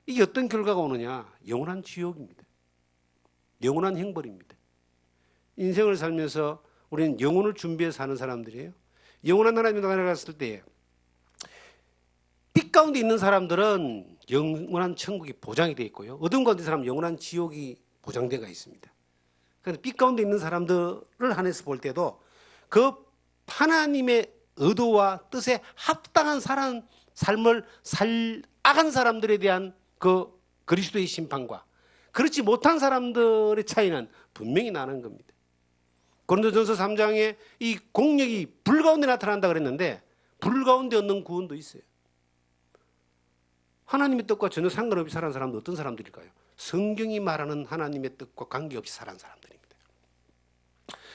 이게 어떤 결과가 오느냐? 영원한 지옥입니다. 영원한 형벌입니다. 인생을 살면서 우리는 영혼을 준비해서 사는 사람들이에요. 영원한 하나님 나라에 갔을 때 빛 가운데 있는 사람들은 영원한 천국이 보장이 되어 있고요. 어둠 가운데 있는 사람은 영원한 지옥이 보장되어 있습니다. 그런데 빛 가운데 있는 사람들을 한해서 볼 때도 그 하나님의 의도와 뜻에 합당한 삶을 살아간 사람들에 대한 그 그리스도의 심판과 그렇지 못한 사람들의 차이는 분명히 나는 겁니다. 고린도전서 3장에 이 공력이 불 가운데 나타난다 그랬는데 불 가운데 얻는 구원도 있어요. 하나님의 뜻과 전혀 상관없이 살아간 사람도 어떤 사람들일까요? 성경이 말하는 하나님의 뜻과 관계없이 살아간 사람들입니다.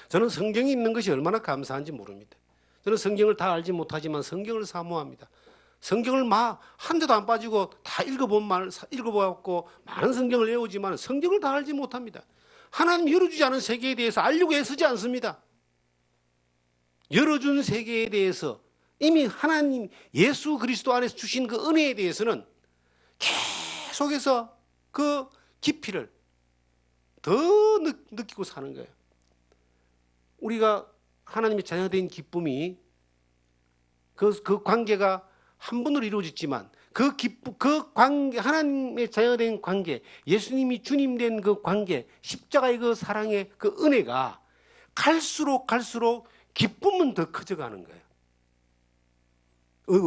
저는 성경이 있는 것이 얼마나 감사한지 모릅니다. 저는 성경을 다 알지 못하지만 성경을 사모합니다. 성경을 한 대도 안 빠지고 다 읽어보았고 많은 성경을 외우지만 성경을 다 알지 못합니다. 하나님이 열어주지 않은 세계에 대해서 알려고 애쓰지 않습니다. 열어준 세계에 대해서 이미 하나님 예수 그리스도 안에서 주신 그 은혜에 대해서는 계속해서 그 깊이를 더 느끼고 사는 거예요. 우리가 하나님의 자녀된 기쁨이 그 관계가 한 분으로 이루어졌지만 그 관계, 하나님의 자녀된 관계, 예수님이 주님 된 그 관계, 십자가의 그 사랑의 그 은혜가 갈수록 기쁨은 더 커져가는 거예요.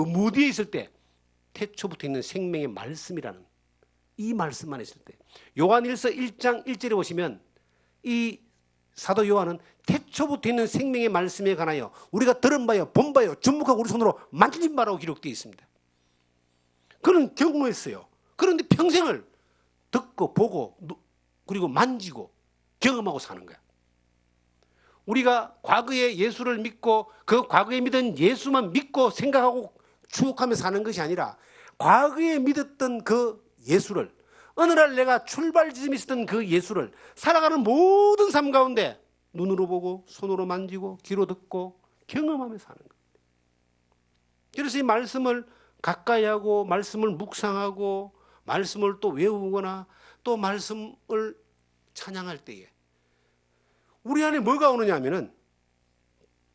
무디에 있을 때 태초부터 있는 생명의 말씀이라는 이 말씀만 있을 때 요한일서 1장 1절에 보시면 이 사도 요한은 태초부터 있는 생명의 말씀에 관하여 우리가 들은 바요 본 바요 주목하고 우리 손으로 만진 바라고 기록되어 있습니다. 그는 경험했어요. 그런데 평생을 듣고 보고 그리고 만지고 경험하고 사는 거야. 우리가 과거에 예수를 믿고 그 과거에 믿은 예수만 믿고 생각하고 추억하며 사는 것이 아니라 과거에 믿었던 그 예수를 오늘날 내가 출발 지점에 있었던 그 예수를 살아가는 모든 삶 가운데 눈으로 보고 손으로 만지고 귀로 듣고 경험하며 사는 겁니다. 그래서 이 말씀을 가까이 하고 말씀을 묵상하고 말씀을 또 외우거나 또 말씀을 찬양할 때에 우리 안에 뭐가 오느냐 하면은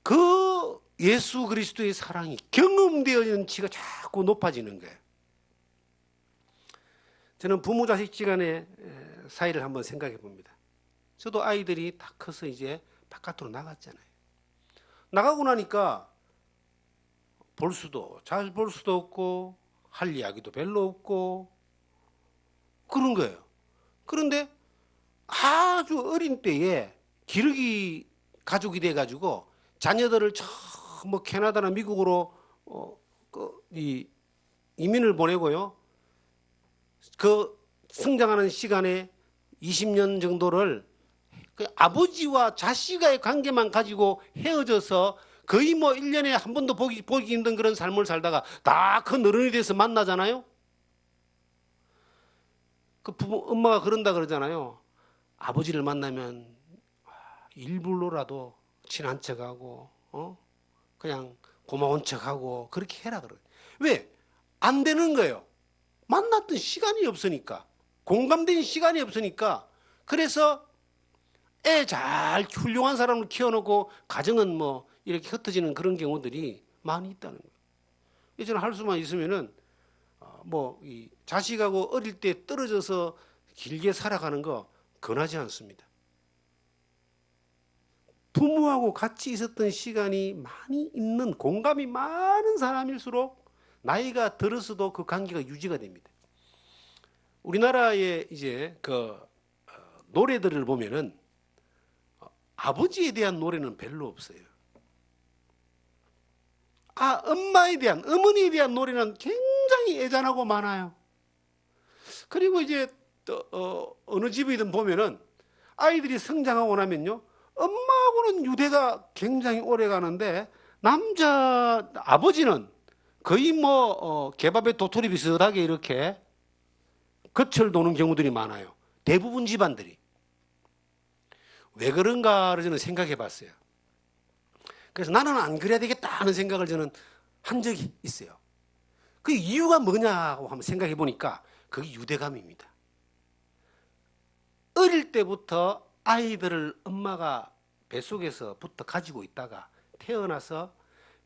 그 예수 그리스도의 사랑이 경험되어 있는 치가 자꾸 높아지는 거예요. 저는 부모 자식 지간의 사이를 한번 생각해 봅니다. 저도 아이들이 다 커서 이제 바깥으로 나갔잖아요. 나가고 나니까 잘 볼 수도 없고 할 이야기도 별로 없고 그런 거예요. 그런데 아주 어린 때에 기러기 가족이 돼가지고 자녀들을 뭐 캐나다나 미국으로 이민을 보내고요. 그 성장하는 시간에 20년 정도를 그 아버지와 자식과의 관계만 가지고 헤어져서 거의 뭐 1년에 한 번도 보기 힘든 그런 삶을 살다가 다 큰 어른이 돼서 만나잖아요. 그 엄마가 그런다 그러잖아요. 아버지를 만나면 일부러라도 친한 척하고 그냥 고마운 척하고 그렇게 해라 그래. 왜? 안 되는 거예요. 만났던 시간이 없으니까. 공감된 시간이 없으니까. 그래서 애 잘 훌륭한 사람을 키워놓고 가정은 뭐 이렇게 흩어지는 그런 경우들이 많이 있다는 거예요. 예전에 할 수만 있으면은 이 자식하고 어릴 때 떨어져서 길게 살아가는 거 권하지 않습니다. 부모하고 같이 있었던 시간이 많이 있는 공감이 많은 사람일수록 나이가 들어서도 그 관계가 유지가 됩니다. 우리나라의 이제 노래들을 보면은 아버지에 대한 노래는 별로 없어요. 엄마에 대한, 어머니에 대한 노래는 굉장히 애잔하고 많아요. 그리고 이제 어느 집이든 보면은 아이들이 성장하고 나면요, 엄마하고는 유대가 굉장히 오래 가는데 남자 아버지는 거의 개밥에 도토리 비슷하게 이렇게 거철 도는 경우들이 많아요. 대부분 집안들이. 왜 그런가를 저는 생각해 봤어요. 그래서 나는 안 그래야 되겠다 하는 생각을 저는 한 적이 있어요. 그 이유가 뭐냐고 한번 생각해 보니까 그게 유대감입니다. 어릴 때부터 아이들을 엄마가 뱃속에서부터 가지고 있다가 태어나서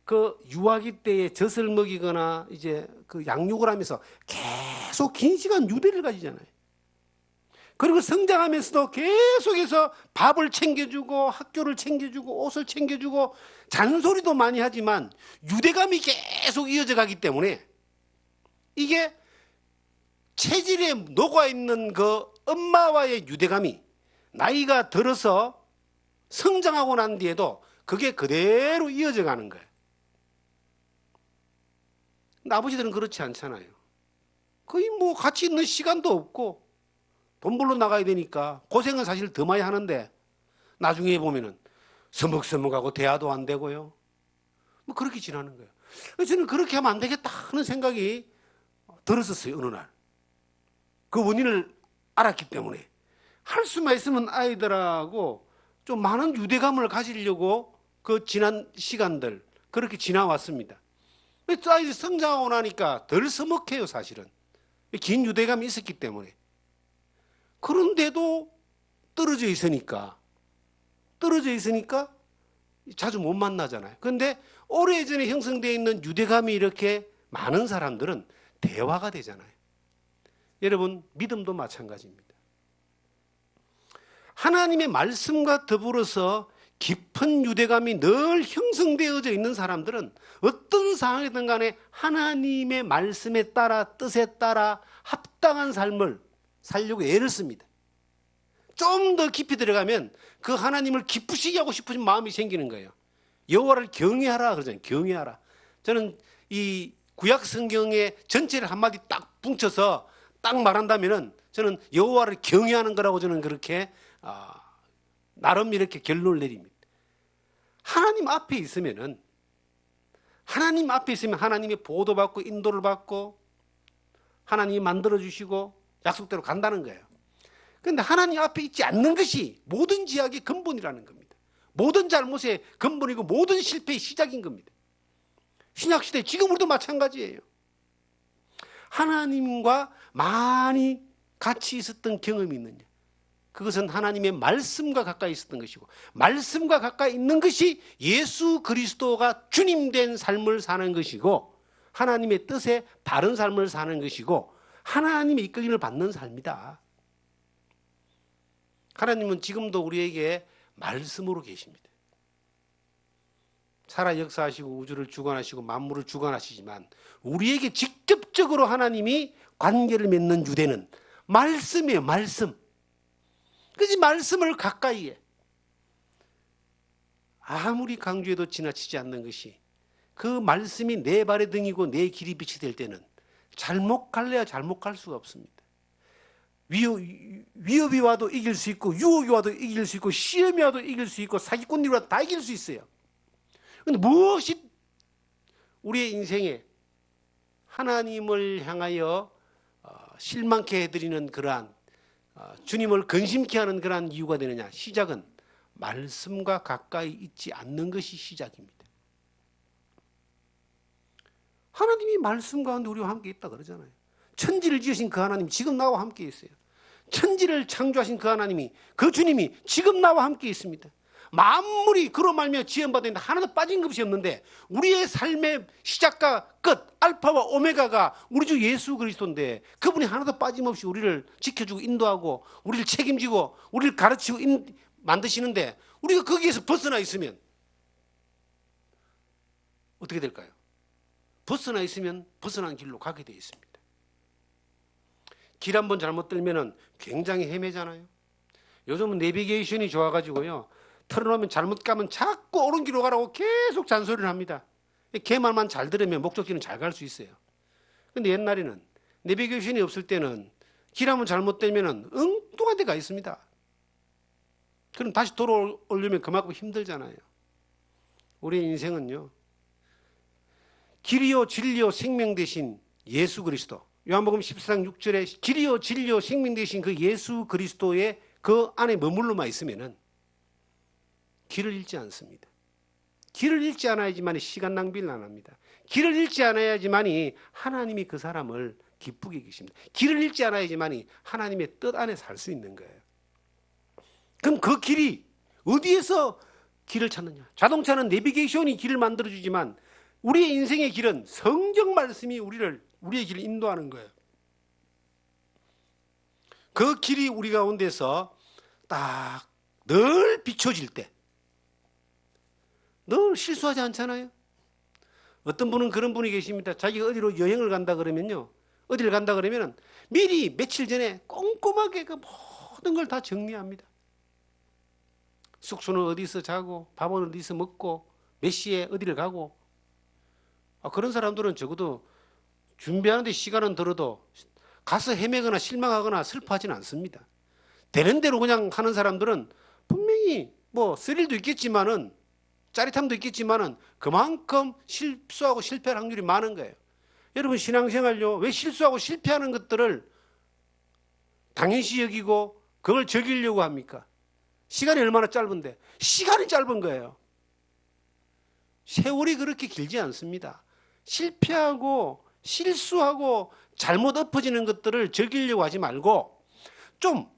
그 유아기 때에 젖을 먹이거나 이제 그 양육을 하면서 계속 긴 시간 유대를 가지잖아요. 그리고 성장하면서도 계속해서 밥을 챙겨주고 학교를 챙겨주고 옷을 챙겨주고 잔소리도 많이 하지만 유대감이 계속 이어져 가기 때문에 이게 체질에 녹아있는 그 엄마와의 유대감이 나이가 들어서 성장하고 난 뒤에도 그게 그대로 이어져 가는 거예요. 근데 아버지들은 그렇지 않잖아요. 거의 같이 있는 시간도 없고 돈 벌러 나가야 되니까 고생은 사실 더 많이 하는데 나중에 보면은 서먹서먹하고 대화도 안 되고요. 그렇게 지나는 거예요. 저는 그렇게 하면 안 되겠다 하는 생각이 들었었어요. 어느 날. 그 원인을 알았기 때문에 할 수만 있으면 아이들하고 좀 많은 유대감을 가지려고 그 지난 시간들 그렇게 지나왔습니다. 아이들이 성장하고 나니까 덜 서먹해요. 사실은 긴 유대감이 있었기 때문에. 그런데도 떨어져 있으니까 자주 못 만나잖아요. 그런데 오래전에 형성되어 있는 유대감이 이렇게 많은 사람들은 대화가 되잖아요. 여러분, 믿음도 마찬가지입니다. 하나님의 말씀과 더불어서 깊은 유대감이 늘 형성되어져 있는 사람들은 어떤 상황이든 간에 하나님의 말씀에 따라 뜻에 따라 합당한 삶을 살려고 애를 씁니다. 좀 더 깊이 들어가면 그 하나님을 기쁘시게 하고 싶은 마음이 생기는 거예요. 여호와를 경외하라 그러잖아요. 경외하라. 저는 이 구약 성경의 전체를 한마디 딱 뭉쳐서 딱 말한다면은 저는 여호와를 경외하는 거라고 저는 그렇게 나름 이렇게 결론을 내립니다. 하나님 앞에 있으면 하나님의 보호도받고 인도를 받고 하나님이 만들어주시고 약속대로 간다는 거예요. 그런데 하나님 앞에 있지 않는 것이 모든 지약의 근본이라는 겁니다. 모든 잘못의 근본이고 모든 실패의 시작인 겁니다. 신약시대 지금 우리도 마찬가지예요. 하나님과 많이 같이 있었던 경험이 있느냐, 그것은 하나님의 말씀과 가까이 있었던 것이고, 말씀과 가까이 있는 것이 예수 그리스도가 주님 된 삶을 사는 것이고, 하나님의 뜻에 바른 삶을 사는 것이고, 하나님의 이끌림을 받는 삶이다. 하나님은 지금도 우리에게 말씀으로 계십니다. 살아 역사하시고 우주를 주관하시고 만물을 주관하시지만 우리에게 직접적으로 하나님이 관계를 맺는 유대는 말씀이에요. 말씀. 그래서 말씀을 가까이 해. 아무리 강조해도 지나치지 않는 것이, 그 말씀이 내 발의 등이고 내 길이 빛이 될 때는 잘못 갈래야 잘못 갈 수가 없습니다. 위협이 와도 이길 수 있고, 유혹이 와도 이길 수 있고, 시험이 와도 이길 수 있고, 사기꾼들이 와도 다 이길 수 있어요. 그런데 무엇이 우리의 인생에 하나님을 향하여 실망케 해드리는 그러한, 주님을 근심케 하는 그러한 이유가 되느냐? 시작은 말씀과 가까이 있지 않는 것이 시작입니다. 하나님이 말씀 가운데 우리와 함께 있다 그러잖아요. 천지를 지으신 그 하나님 지금 나와 함께 있어요. 천지를 창조하신 그 하나님이, 그 주님이 지금 나와 함께 있습니다. 만물이 그로 말미암아 지음받았는데 하나도 빠진 것이 없는데, 우리의 삶의 시작과 끝, 알파와 오메가가 우리 주 예수 그리스도인데, 그분이 하나도 빠짐없이 우리를 지켜주고 인도하고 우리를 책임지고 우리를 가르치고 만드시는데, 우리가 거기에서 벗어나 있으면 어떻게 될까요? 벗어나 있으면 벗어난 길로 가게 돼 있습니다. 길 한번 잘못 들면은 굉장히 헤매잖아요. 요즘은 내비게이션이 좋아가지고요, 틀어놓으면 잘못 가면 자꾸 옳은 길로 가라고 계속 잔소리를 합니다. 걔 말만 잘 들으면 목적지는 잘 갈 수 있어요. 근데 옛날에는 내비게이션이 없을 때는 길 한번 잘못 들면은 엉뚱한 데가 있습니다. 그럼 다시 돌아오려면 그만큼 힘들잖아요. 우리의 인생은요, 길이요 진리요 생명 되신 예수 그리스도, 요한복음 14장 6절에 길이요 진리요 생명 되신 그 예수 그리스도의 그 안에 머물러만 있으면은 길을 잃지 않습니다. 길을 잃지 않아야지만 시간 낭비를 안 합니다. 길을 잃지 않아야지만이 하나님이 그 사람을 기쁘게 계십니다. 길을 잃지 않아야지만이 하나님의 뜻 안에 살 수 있는 거예요. 그럼 그 길이 어디에서 길을 찾느냐? 자동차는 내비게이션이 길을 만들어주지만 우리의 인생의 길은 성경 말씀이 우리의 길을 인도하는 거예요. 그 길이 우리 가운데서 딱 늘 비춰질 때, 늘 실수하지 않잖아요. 어떤 분은 그런 분이 계십니다. 자기가 어디로 여행을 간다 그러면요, 어디를 간다 그러면 미리 며칠 전에 꼼꼼하게 그 모든 걸 다 정리합니다. 숙소는 어디서 자고, 밥은 어디서 먹고, 몇 시에 어디를 가고. 그런 사람들은 적어도 준비하는데 시간은 들어도 가서 헤매거나 실망하거나 슬퍼하지는 않습니다. 되는 대로 그냥 하는 사람들은 분명히 뭐 스릴도 있겠지만은, 짜릿함도 있겠지만은 그만큼 실수하고 실패할 확률이 많은 거예요. 여러분, 신앙생활요, 왜 실수하고 실패하는 것들을 당연시 여기고 그걸 즐기려고 합니까? 시간이 얼마나 짧은데? 시간이 짧은 거예요. 세월이 그렇게 길지 않습니다. 실패하고 실수하고 잘못 엎어지는 것들을 즐기려고 하지 말고 좀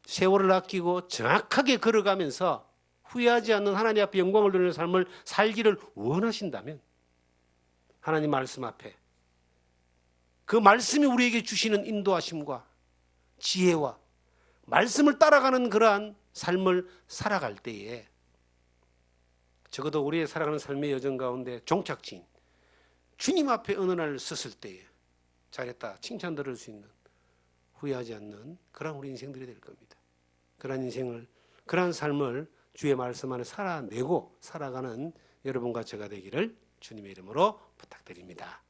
세월을 아끼고 정확하게 걸어가면서 후회하지 않는 하나님 앞에 영광을 돌리는 삶을 살기를 원하신다면, 하나님 말씀 앞에 그 말씀이 우리에게 주시는 인도하심과 지혜와 말씀을 따라가는 그러한 삶을 살아갈 때에, 적어도 우리의 살아가는 삶의 여정 가운데 종착지인 주님 앞에 어느 날 섰을 때에 잘했다 칭찬 들을 수 있는, 후회하지 않는 그런 우리 인생들이 될 겁니다. 그런 인생을, 그런 삶을 주의 말씀 안에 살아내고 살아가는 여러분과 제가 되기를 주님의 이름으로 부탁드립니다.